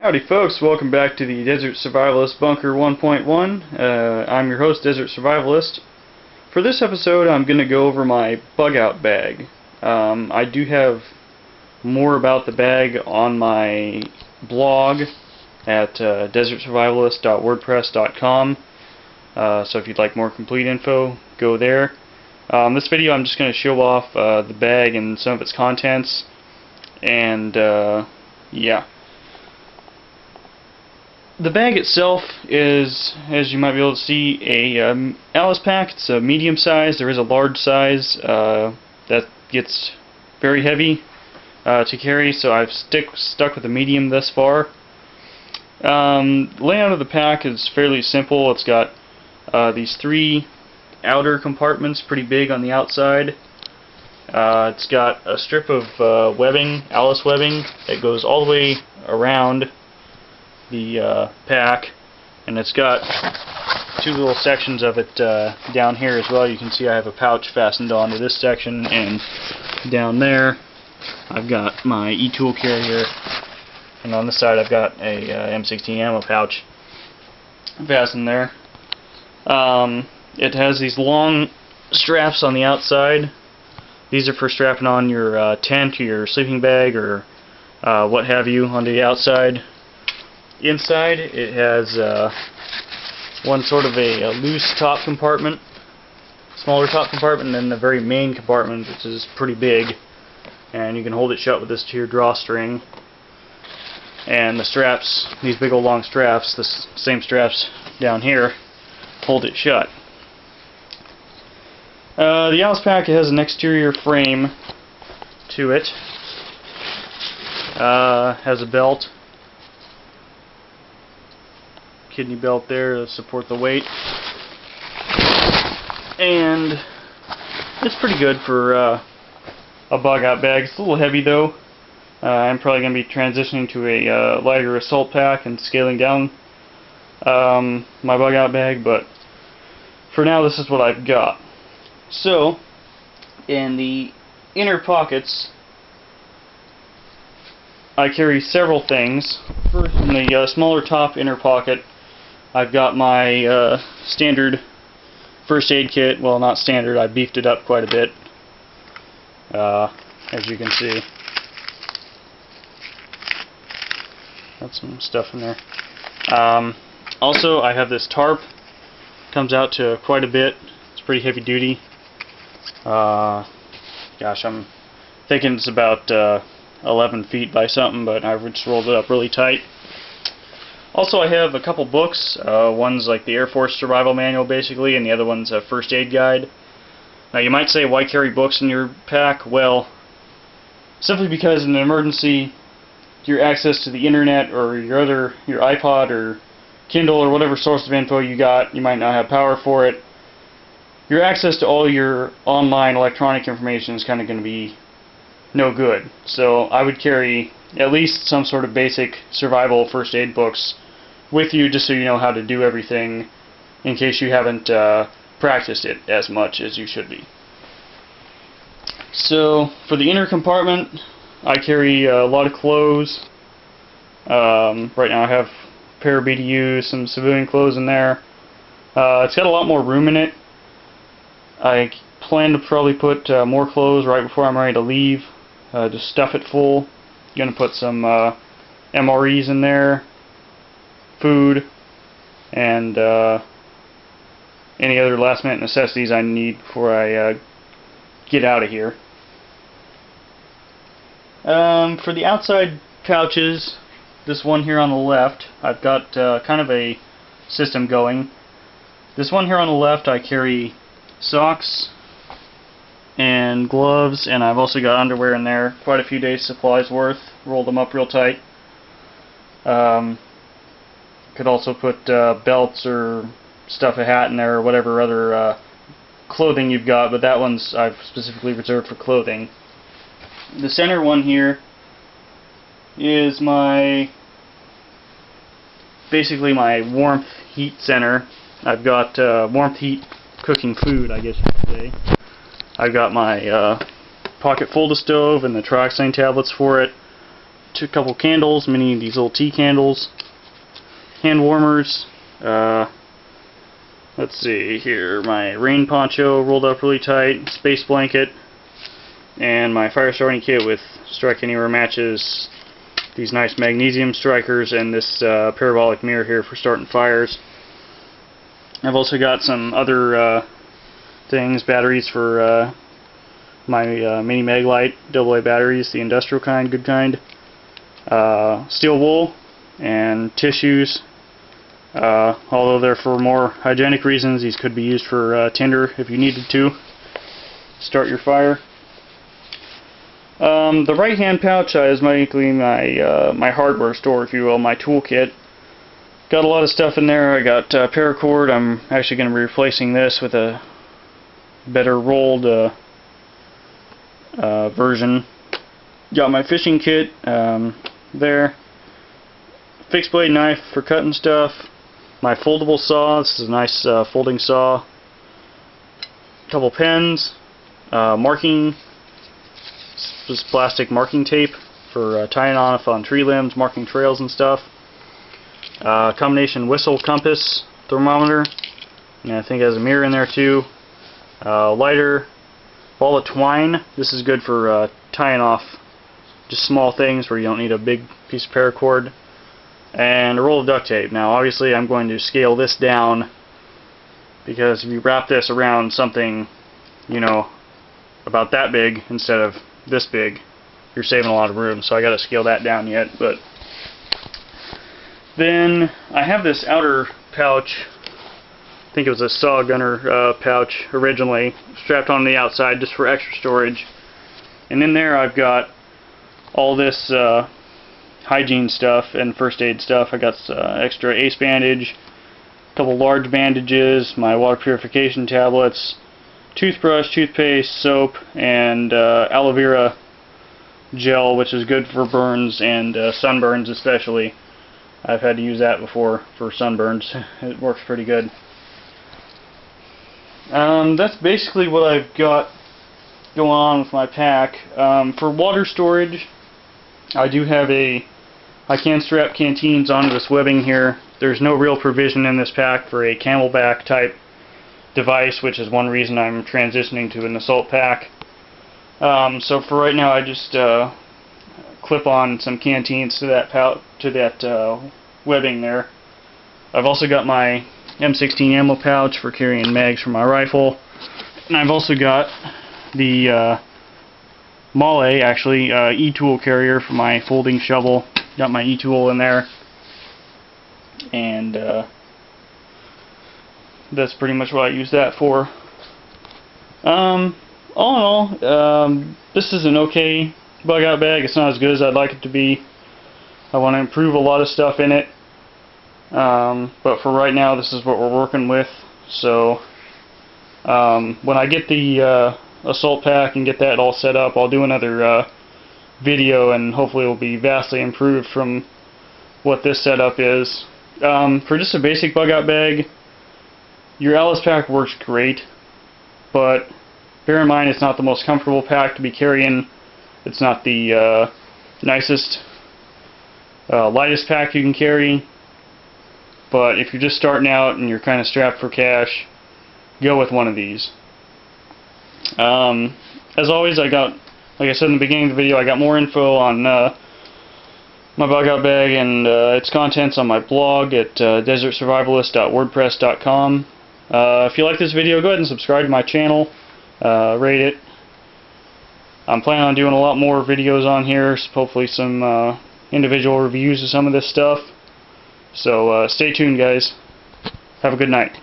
Howdy folks, welcome back to the Desert Survivalist Bunker 1.1. I'm your host, Desert Survivalist. For this episode, I'm going to go over my bug out bag. I do have more about the bag on my blog at desertsurvivalist.wordpress.com. So if you'd like more complete info, go there. This video I'm just going to show off the bag and some of its contents, and yeah. The bag itself is, as you might be able to see, a Alice pack. It's a medium size. There is a large size that gets very heavy to carry, so I've stuck with the medium thus far. Layout of the pack is fairly simple. It's got these three outer compartments, pretty big on the outside. It's got a strip of webbing, Alice webbing, that goes all the way around the pack, and it's got two little sections of it down here as well. You can see I have a pouch fastened onto this section, and down there I've got my e-tool carrier, and on this side I've got a M16 ammo pouch fastened there. It has these long straps on the outside. These are for strapping on your tent or your sleeping bag or what have you onto the outside. Inside it has one sort of a loose top compartment, smaller top compartment, and then the very main compartment, which is pretty big, and you can hold it shut with this to your drawstring. And the straps, these big old long straps, the same straps down here, hold it shut. The Alice pack has an exterior frame to it, has a belt, kidney belt there to support the weight, and it's pretty good for a bug out bag. It's a little heavy though. I'm probably going to be transitioning to a lighter assault pack and scaling down my bug out bag, but for now this is what I've got. So in the inner pockets I carry several things. First, in the smaller top inner pocket, I've got my standard first aid kit. Well, not standard, I beefed it up quite a bit, as you can see. Got some stuff in there. Also, I have this tarp. Comes out to quite a bit. It's pretty heavy duty. Gosh, I'm thinking it's about 11 feet by something, but I've just rolled it up really tight. Also, I have a couple books. One's like the Air Force Survival Manual, basically, and the other one's a First Aid Guide. Now, you might say, why carry books in your pack? Well, simply because in an emergency, your access to the internet or your iPod or Kindle or whatever source of info you got, you might not have power for it. Your access to all your online electronic information is kind of going to be no good. So I would carry at least some sort of basic survival first aid books with you, just so you know how to do everything in case you haven't practiced it as much as you should be. So for the inner compartment, I carry a lot of clothes. Right now I have a pair of BDUs, some civilian clothes in there. It's got a lot more room in it. I plan to probably put more clothes right before I'm ready to leave. Just stuff it full. Gonna put some MREs in there, food, and any other last minute necessities I need before I get out of here. For the outside pouches, this one here on the left, I've got kind of a system going. This one here on the left, I carry socks and gloves, and I've also got underwear in there, quite a few days supplies worth. Rolled them up real tight. Could also put belts or stuff a hat in there or whatever other clothing you've got, but that one's I've specifically reserved for clothing. The center one here is basically my warmth heat center. I've got warmth heat cooking food, I guess you could say. I've got my pocket Folda stove and the trioxane tablets for it, a couple candles, many of these little tea candles, hand warmers, let's see here, my rain poncho rolled up really tight, space blanket, and my fire starting kit with strike anywhere matches, these nice magnesium strikers, and this parabolic mirror here for starting fires. I've also got some other things, batteries for my mini Maglite AA batteries, the industrial kind, good kind, steel wool, and tissues. Although they're for more hygienic reasons, these could be used for tinder if you needed to start your fire. The right hand pouch is basically my hardware store, if you will, my toolkit. Got a lot of stuff in there. I got paracord. I'm actually going to be replacing this with a better rolled version. Got my fishing kit there. Fixed blade knife for cutting stuff. My foldable saw. This is a nice folding saw. A couple pens. Marking. This is plastic marking tape for tying on tree limbs, marking trails and stuff. Combination whistle compass thermometer, and I think it has a mirror in there too. Lighter, ball of twine. This is good for tying off just small things where you don't need a big piece of paracord. And a roll of duct tape. Now obviously I'm going to scale this down, because if you wrap this around something, you know, about that big instead of this big, you're saving a lot of room, so I got to scale that down yet. But then I have this outer pouch. I think it was a saw gunner pouch originally, strapped on the outside just for extra storage. And in there I've got all this hygiene stuff and first aid stuff. I got extra ace bandage, a couple large bandages, my water purification tablets, toothbrush, toothpaste, soap, and aloe vera gel, which is good for burns and sunburns especially. I've had to use that before for sunburns. It works pretty good. That's basically what I've got going on with my pack. For water storage, I do have I can strap canteens onto this webbing here. There's no real provision in this pack for a camelback type device, which is one reason I'm transitioning to an assault pack. So for right now, I just clip on some canteens to that webbing there. I've also got my M16 ammo pouch for carrying mags for my rifle, and I've also got the Malle, actually, e-tool carrier for my folding shovel. Got my e-tool in there, and that's pretty much what I use that for. All in all, this is an okay bug out bag. It's not as good as I'd like it to be. I want to improve a lot of stuff in it, but for right now, this is what we're working with. So when I get the assault pack and get that all set up, I'll do another video, and hopefully it will be vastly improved from what this setup is. For just a basic bug out bag, your Alice pack works great, but bear in mind it's not the most comfortable pack to be carrying. It's not the nicest, lightest pack you can carry, but if you're just starting out and you're kind of strapped for cash, go with one of these. As always, like I said in the beginning of the video, I got more info on my bug out bag and its contents on my blog at desertsurvivalist.wordpress.com. If you like this video, go ahead and subscribe to my channel, rate it. I'm planning on doing a lot more videos on here, hopefully some individual reviews of some of this stuff. So stay tuned, guys. Have a good night.